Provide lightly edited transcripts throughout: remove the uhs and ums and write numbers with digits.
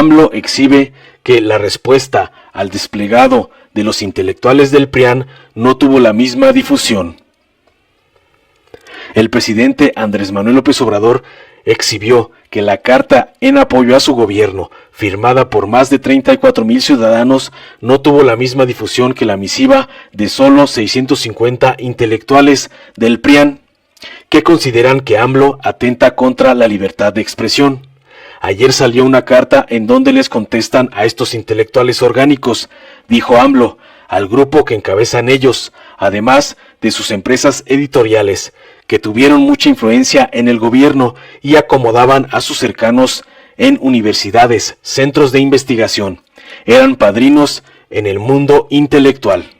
AMLO exhibe que la respuesta al desplegado de los intelectuales del PRIAN no tuvo la misma difusión. El presidente Andrés Manuel López Obrador exhibió que la carta en apoyo a su gobierno, firmada por más de 34,000 ciudadanos, no tuvo la misma difusión que la misiva de solo 650 intelectuales del PRIAN, que consideran que AMLO atenta contra la libertad de expresión. Ayer salió una carta en donde les contestan a estos intelectuales orgánicos, dijo AMLO, al grupo que encabezan ellos, además de sus empresas editoriales, que tuvieron mucha influencia en el gobierno y acomodaban a sus cercanos en universidades, centros de investigación. Eran padrinos en el mundo intelectual.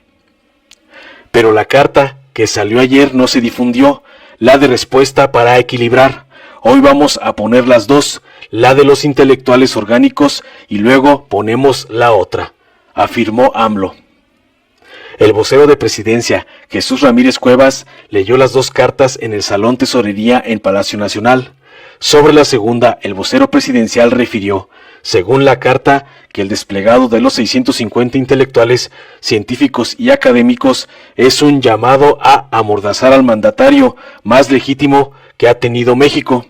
Pero la carta que salió ayer no se difundió, la de respuesta para equilibrar. Hoy vamos a poner las dos, la de los intelectuales orgánicos y luego ponemos la otra, afirmó AMLO. El vocero de Presidencia, Jesús Ramírez Cuevas, leyó las dos cartas en el Salón Tesorería en Palacio Nacional. Sobre la segunda, el vocero presidencial refirió, según la carta, que el desplegado de los 650 intelectuales, científicos y académicos es un llamado a amordazar al mandatario más legítimo que ha tenido México.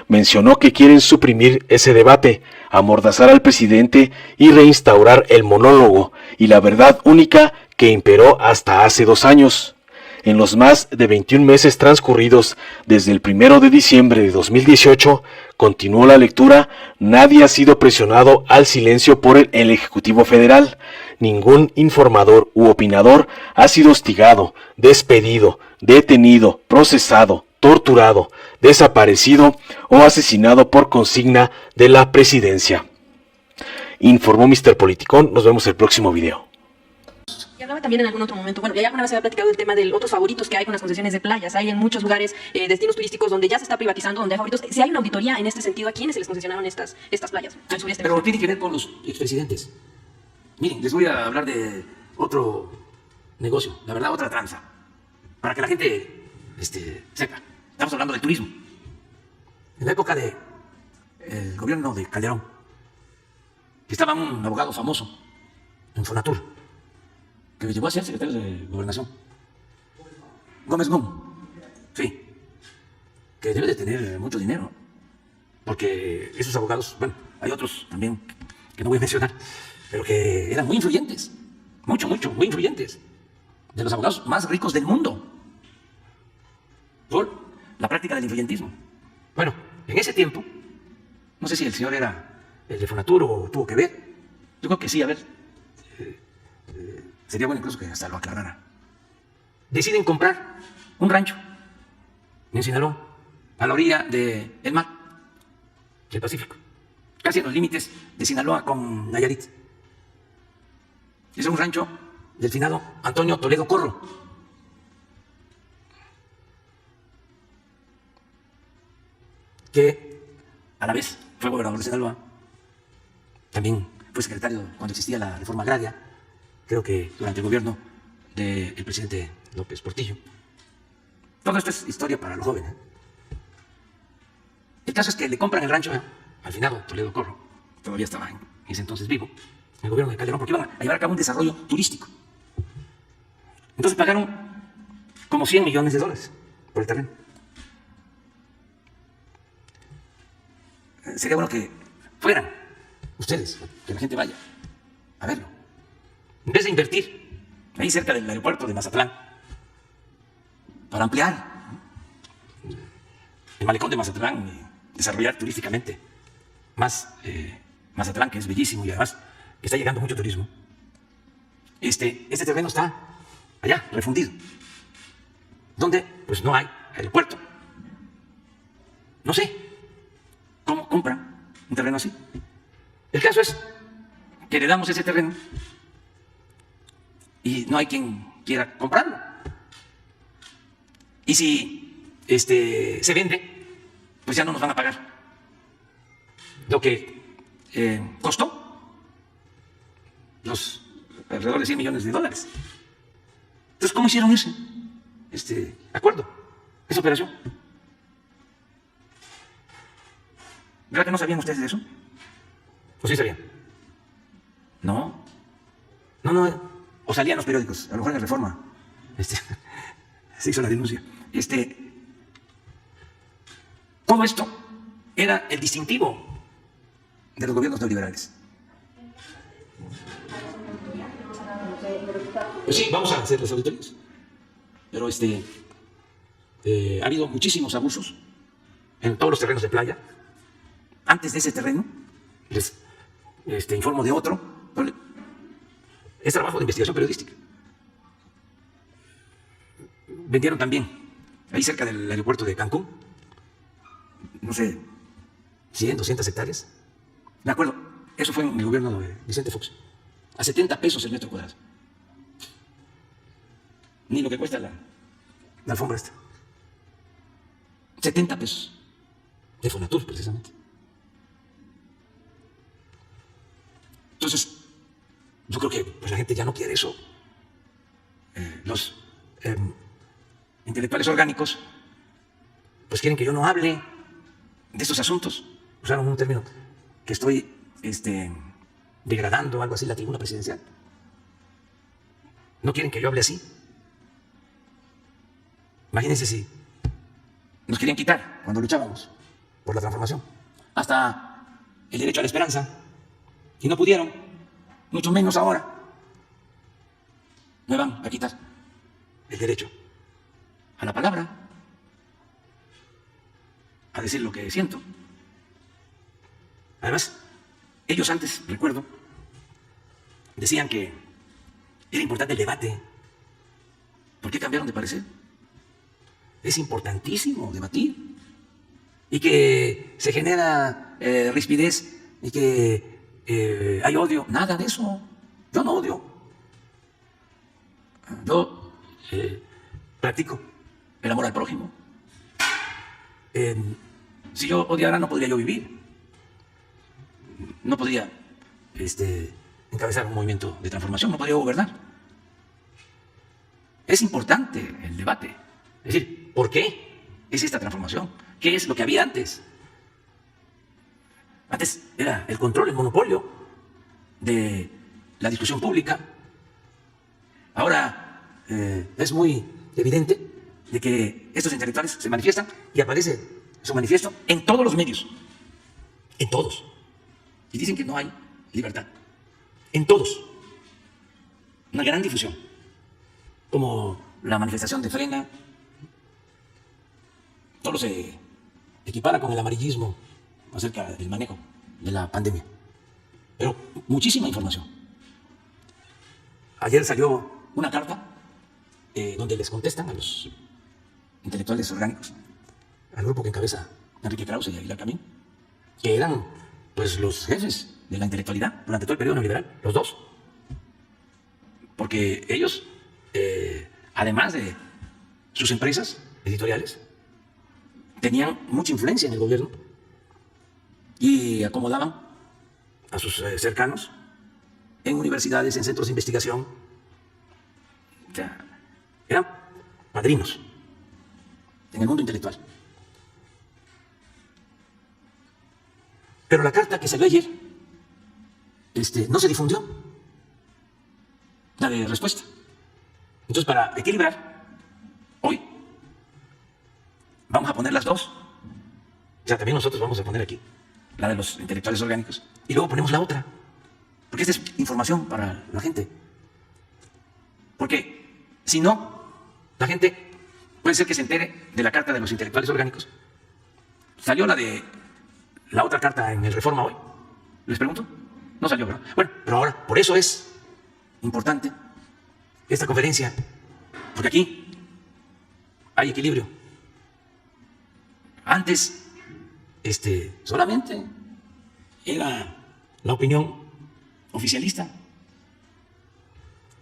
Mencionó que quieren suprimir ese debate, amordazar al presidente y reinstaurar el monólogo y la verdad única que imperó hasta hace 2 años. En los más de 21 meses transcurridos desde el 1 de diciembre de 2018, continuó la lectura, nadie ha sido presionado al silencio por el Ejecutivo Federal. Ningún informador u opinador ha sido hostigado, despedido, detenido, procesado, torturado, desaparecido o asesinado por consigna de la presidencia. Informó Mr. Politicón. Nos vemos el próximo video. Y hablaba también en algún otro momento, bueno, ya alguna vez se había platicado del tema de otros favoritos que hay con las concesiones de playas. Hay en muchos lugares destinos turísticos donde ya se está privatizando, donde hay favoritos. Si hay una auditoría en este sentido, ¿a quiénes se les concesionaron estas playas? Al sureste. Pero tiene que ver con los expresidentes. Miren, les voy a hablar de otro negocio, la verdad, otra tranza, para que la gente sepa. Estamos hablando del turismo. En la época del gobierno de Calderón, estaba un abogado famoso en Fonatur, que llegó a ser secretario de Gobernación. Gómez Moon, sí, que debe de tener mucho dinero, porque esos abogados, bueno, hay otros también que no voy a mencionar, pero que eran muy influyentes, muy influyentes, de los abogados más ricos del mundo, por la práctica del influyentismo. Bueno, en ese tiempo, no sé si el señor era el de Fonatur o tuvo que ver, yo creo que sí, a ver, sería bueno incluso que hasta lo aclarara. Deciden comprar un rancho en Sinaloa, a la orilla del mar, del Pacífico, casi en los límites de Sinaloa con Nayarit. Es un rancho del finado Antonio Toledo Corro. Que a la vez fue gobernador de Sinaloa, también fue secretario cuando existía la reforma agraria, creo que durante el gobierno del presidente López Portillo. Todo esto es historia para los jóvenes. El caso es que le compran el rancho al finado Toledo Corro, todavía estaba en ese entonces vivo, en el gobierno de Calderón, porque iban a llevar a cabo un desarrollo turístico. Entonces pagaron como $100 millones por el terreno. Sería bueno que fueran ustedes, que la gente vaya a verlo. En vez de invertir ahí cerca del aeropuerto de Mazatlán para ampliar el malecón de Mazatlán y desarrollar turísticamente más Mazatlán, que es bellísimo y además que está llegando mucho turismo, este terreno está allá, refundido, donde pues no hay aeropuerto. No sé cómo compran un terreno así. El caso es que le damos ese terreno y no hay quien quiera comprarlo. Y si se vende, pues ya no nos van a pagar lo que costó, los alrededor de $100 millones. Entonces, ¿cómo hicieron ese acuerdo, esa operación? ¿Verdad que no sabían ustedes de eso? ¿O sí sabían? No. No. O salían los periódicos, a lo mejor en Reforma. Se hizo la denuncia. Todo esto era el distintivo de los gobiernos neoliberales. Pues sí, vamos a hacer las auditorías. Pero ha habido muchísimos abusos en todos los terrenos de playa. Antes de ese terreno, les informo de otro. Es trabajo de investigación periodística. Vendieron también, ahí cerca del aeropuerto de Cancún, no sé, 100, 200 hectáreas. Me acuerdo, eso fue en el gobierno de Vicente Fox, a 70 pesos el metro cuadrado. Ni lo que cuesta la alfombra esta. 70 pesos. De Fonatur, precisamente. Entonces, yo creo que pues, la gente ya no quiere eso. Los intelectuales orgánicos pues quieren que yo no hable de estos asuntos. Usaron un término que estoy degradando, algo así, la tribuna presidencial. No quieren que yo hable así. Imagínense si nos querían quitar cuando luchábamos por la transformación. Hasta el derecho a la esperanza. Y no pudieron, mucho menos ahora. Me van a quitar el derecho a la palabra, a decir lo que siento. Además, ellos antes, recuerdo, decían que era importante el debate. ¿Por qué cambiaron de parecer? Es importantísimo debatir y que se genera rispidez y que hay odio. Nada de eso. Yo no odio. Yo practico el amor al prójimo. Si yo odiara no podría yo vivir. No podría encabezar un movimiento de transformación, no podría gobernar. Es importante el debate. Es decir, ¿por qué es esta transformación? ¿Qué es lo que había antes? Antes era el control, el monopolio de la discusión pública. Ahora es muy evidente de que estos intelectuales se manifiestan y aparece su manifiesto en todos los medios. En todos. Y dicen que no hay libertad. En todos. Una gran difusión. Como la manifestación de Frena. Todo se equipara con el amarillismo acerca del manejo de la pandemia. Pero muchísima información. Ayer salió una carta donde les contestan a los intelectuales orgánicos, al grupo que encabeza Enrique Krause y Aguilar Camín, que eran pues los jefes de la intelectualidad durante todo el periodo neoliberal, los dos. Porque ellos, además de sus empresas editoriales, tenían mucha influencia en el gobierno y acomodaban a sus cercanos en universidades, en centros de investigación. O sea, eran padrinos en el mundo intelectual. Pero la carta que salió ayer no se difundió, la de respuesta. Entonces, para equilibrar, hoy vamos a poner las dos. O sea, también nosotros vamos a poner aquí la de los intelectuales orgánicos y luego ponemos la otra. Porque esta es información para la gente. Porque si no, la gente puede ser que se entere de la carta de los intelectuales orgánicos. Salió la otra carta en el Reforma hoy. ¿Les pregunto? No salió, ¿verdad? Bueno, pero ahora, por eso es importante esta conferencia. Porque aquí hay equilibrio. Antes, solamente era la opinión oficialista.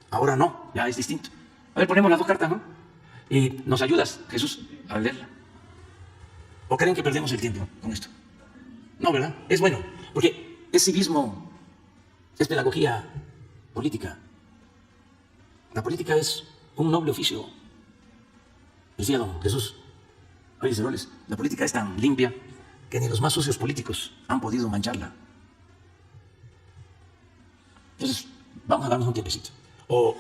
Ahora no, ya es distinto. A ver, ponemos las dos cartas, ¿no? Y nos ayudas, Jesús, a leerla. ¿O creen que perdemos el tiempo con esto? No, ¿verdad? Es bueno, porque es civismo, es pedagogía política. La política es un noble oficio. Decía don Jesús Reyes Heroles, la política es tan limpia que ni los más sucios políticos han podido mancharla. Entonces, vamos a darnos un tiempecito. O,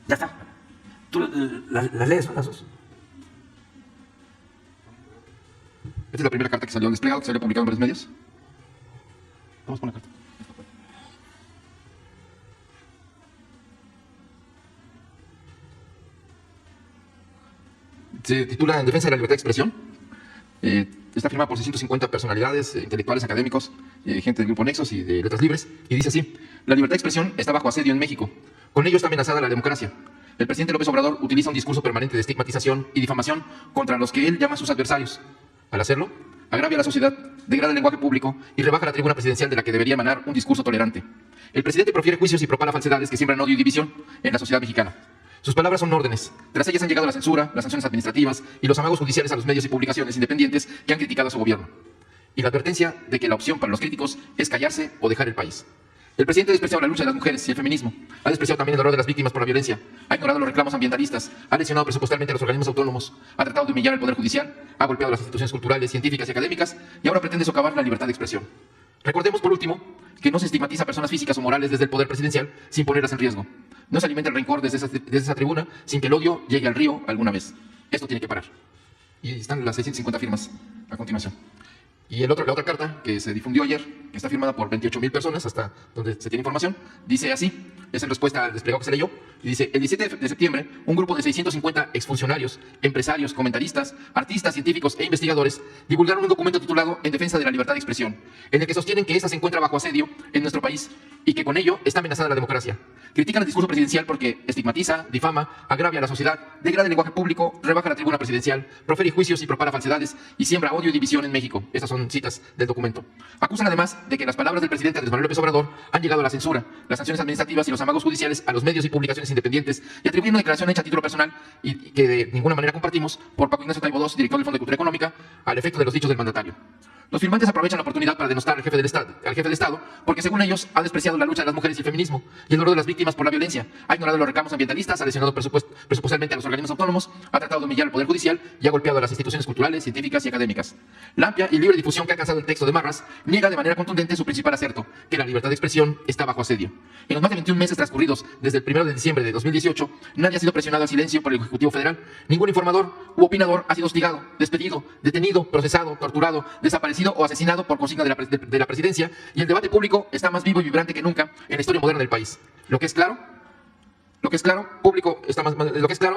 ya está. ¿Tú las lees, no, las dos? Esta es la primera carta que salió al desplegado, que salió publicado en varios medios. Vamos con la carta. Se titula En defensa de la libertad de expresión. Está firmada por 650 personalidades, intelectuales, académicos, gente del Grupo Nexos y de Letras Libres, y dice así: la libertad de expresión está bajo asedio en México. Con ello está amenazada la democracia. El presidente López Obrador utiliza un discurso permanente de estigmatización y difamación contra los que él llama sus adversarios. Al hacerlo, agravia a la sociedad, degrada el lenguaje público y rebaja la tribuna presidencial de la que debería emanar un discurso tolerante. El presidente profiere juicios y propala falsedades que siembran odio y división en la sociedad mexicana. Sus palabras son órdenes. Tras ellas han llegado la censura, las sanciones administrativas y los amagos judiciales a los medios y publicaciones independientes que han criticado a su gobierno. Y la advertencia de que la opción para los críticos es callarse o dejar el país. El presidente ha despreciado la lucha de las mujeres y el feminismo. Ha despreciado también el dolor de las víctimas por la violencia. Ha ignorado los reclamos ambientalistas. Ha lesionado presupuestalmente a los organismos autónomos. Ha tratado de humillar al Poder Judicial. Ha golpeado las instituciones culturales, científicas y académicas. Y ahora pretende socavar la libertad de expresión. Recordemos, por último, que no se estigmatiza a personas físicas o morales desde el poder presidencial sin ponerlas en riesgo. No se alimenta el rencor desde esa tribuna sin que el odio llegue al río alguna vez. Esto tiene que parar. Y están las 650 firmas a continuación. Y la otra carta que se difundió ayer, que está firmada por 28,000 personas, hasta donde se tiene información, dice así, es en respuesta al desplegado que se leyó, y dice: el 17 de septiembre, un grupo de 650 exfuncionarios, empresarios, comentaristas, artistas, científicos e investigadores divulgaron un documento titulado En defensa de la libertad de expresión, en el que sostienen que esta se encuentra bajo asedio en nuestro país y que con ello está amenazada la democracia. Critican el discurso presidencial porque estigmatiza, difama, agravia a la sociedad, degrada el lenguaje público, rebaja la tribuna presidencial, profiere juicios y propala falsedades y siembra odio y división en México. Estas son citas del documento. Acusan además de que las palabras del presidente Andrés Manuel López Obrador han llegado a la censura, las sanciones administrativas y los amagos judiciales a los medios y publicaciones independientes, y atribuyen una declaración hecha a título personal y que de ninguna manera compartimos por Paco Ignacio Taibo II, director del Fondo de Cultura Económica, al efecto de los dichos del mandatario. Los firmantes aprovechan la oportunidad para denostar al jefe del Estado, porque según ellos ha despreciado la lucha de las mujeres y el feminismo y el dolor de las víctimas por la violencia, ha ignorado los reclamos ambientalistas, ha lesionado presupuestalmente a los organismos autónomos, ha tratado de humillar al Poder Judicial y ha golpeado a las instituciones culturales, científicas y académicas. La amplia y libre difusión que ha alcanzado el texto de Marras niega de manera contundente su principal acerto, que la libertad de expresión está bajo asedio. En los más de 21 meses transcurridos desde el 1 de diciembre de 2018, nadie ha sido presionado al silencio por el Ejecutivo Federal. Ningún informador u opinador ha sido hostigado, despedido, detenido, procesado, torturado, desaparecido o asesinado por consigna de la presidencia, y el debate público está más vivo y vibrante que nunca en la historia moderna del país. Lo que es claro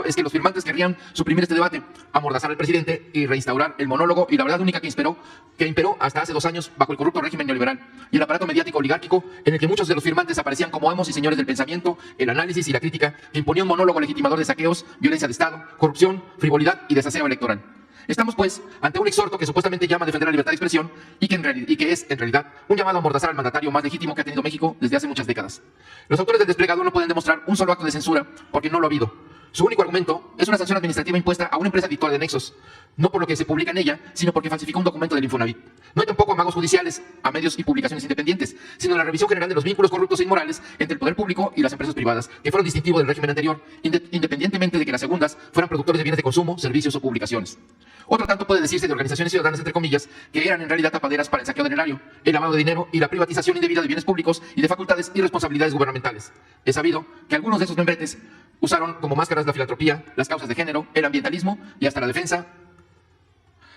es que los firmantes querrían suprimir este debate, amordazar al presidente y reinstaurar el monólogo y la verdad única que imperó hasta hace 2 años bajo el corrupto régimen neoliberal y el aparato mediático oligárquico en el que muchos de los firmantes aparecían como amos y señores del pensamiento, el análisis y la crítica, que imponía un monólogo legitimador de saqueos, violencia de Estado, corrupción, frivolidad y desaseo electoral. Estamos, pues, ante un exhorto que supuestamente llama a defender la libertad de expresión y que es, en realidad, un llamado a amordazar al mandatario más legítimo que ha tenido México desde hace muchas décadas. Los autores del desplegado no pueden demostrar un solo acto de censura porque no lo ha habido. Su único argumento es una sanción administrativa impuesta a una empresa editora de Nexos, no por lo que se publica en ella, sino porque falsificó un documento del Infonavit. No hay tampoco amagos judiciales a medios y publicaciones independientes, sino la revisión general de los vínculos corruptos e inmorales entre el poder público y las empresas privadas, que fueron distintivos del régimen anterior, independientemente de que las segundas fueran productores de bienes de consumo, servicios o publicaciones. Otro tanto puede decirse de organizaciones ciudadanas, entre comillas, que eran en realidad tapaderas para el saqueo del erario, el lavado de dinero y la privatización indebida de bienes públicos y de facultades y responsabilidades gubernamentales. Es sabido que algunos de esos membretes usaron como máscaras la filantropía, las causas de género, el ambientalismo y hasta la defensa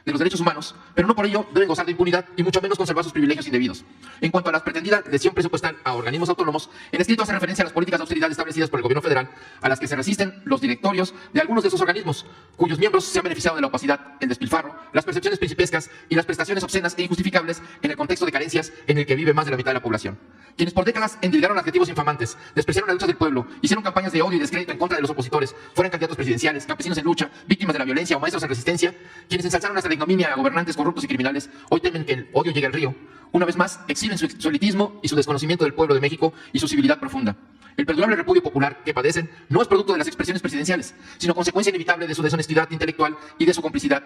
de los derechos humanos, pero no por ello deben gozar de impunidad y mucho menos conservar sus privilegios indebidos. En cuanto a la pretendida lesión presupuestal a organismos autónomos, el escrito hace referencia a las políticas de austeridad establecidas por el gobierno federal, a las que se resisten los directorios de algunos de esos organismos, cuyos miembros se han beneficiado de la opacidad, el despilfarro, las percepciones principescas y las prestaciones obscenas e injustificables en el contexto de carencias en el que vive más de la mitad de la población. Quienes por décadas endilgaron adjetivos infamantes, despreciaron la lucha del pueblo, hicieron campañas de odio y descrédito en contra de los opositores, fueran candidatos presidenciales, campesinos en lucha, víctimas de la violencia o maestros en resistencia, quienes ensalzaron hasta la ignominia a gobernantes corruptos y criminales, hoy temen que el odio llegue al río. Una vez más, exhiben su elitismo y su desconocimiento del pueblo de México y su civilidad profunda. El perdurable repudio popular que padecen no es producto de las expresiones presidenciales, sino consecuencia inevitable de su deshonestidad intelectual y de su complicidad,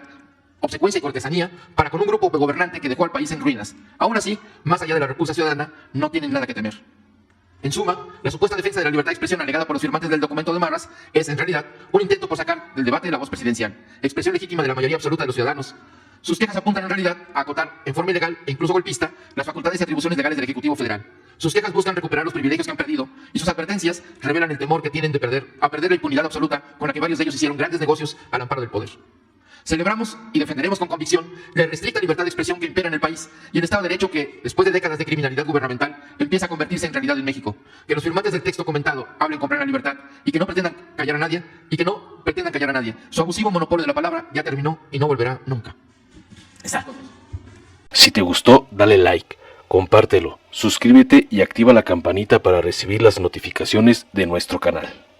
obsecuencia y cortesanía para con un grupo gobernante que dejó al país en ruinas. Aún así, más allá de la repulsa ciudadana, no tienen nada que temer. En suma, la supuesta defensa de la libertad de expresión alegada por los firmantes del documento de Marras es, en realidad, un intento por sacar del debate la voz presidencial, expresión legítima de la mayoría absoluta de los ciudadanos. Sus quejas apuntan en realidad a acotar en forma ilegal e incluso golpista las facultades y atribuciones legales del Ejecutivo Federal. Sus quejas buscan recuperar los privilegios que han perdido y sus advertencias revelan el temor que tienen de perder la impunidad absoluta con la que varios de ellos hicieron grandes negocios al amparo del poder. Celebramos y defenderemos con convicción la restricta libertad de expresión que impera en el país y el Estado de Derecho que, después de décadas de criminalidad gubernamental, empieza a convertirse en realidad en México. Que los firmantes del texto comentado hablen con plena libertad y que no pretendan callar a nadie, Su abusivo monopolio de la palabra ya terminó y no volverá nunca. Exacto. Si te gustó, dale like, compártelo, suscríbete y activa la campanita para recibir las notificaciones de nuestro canal.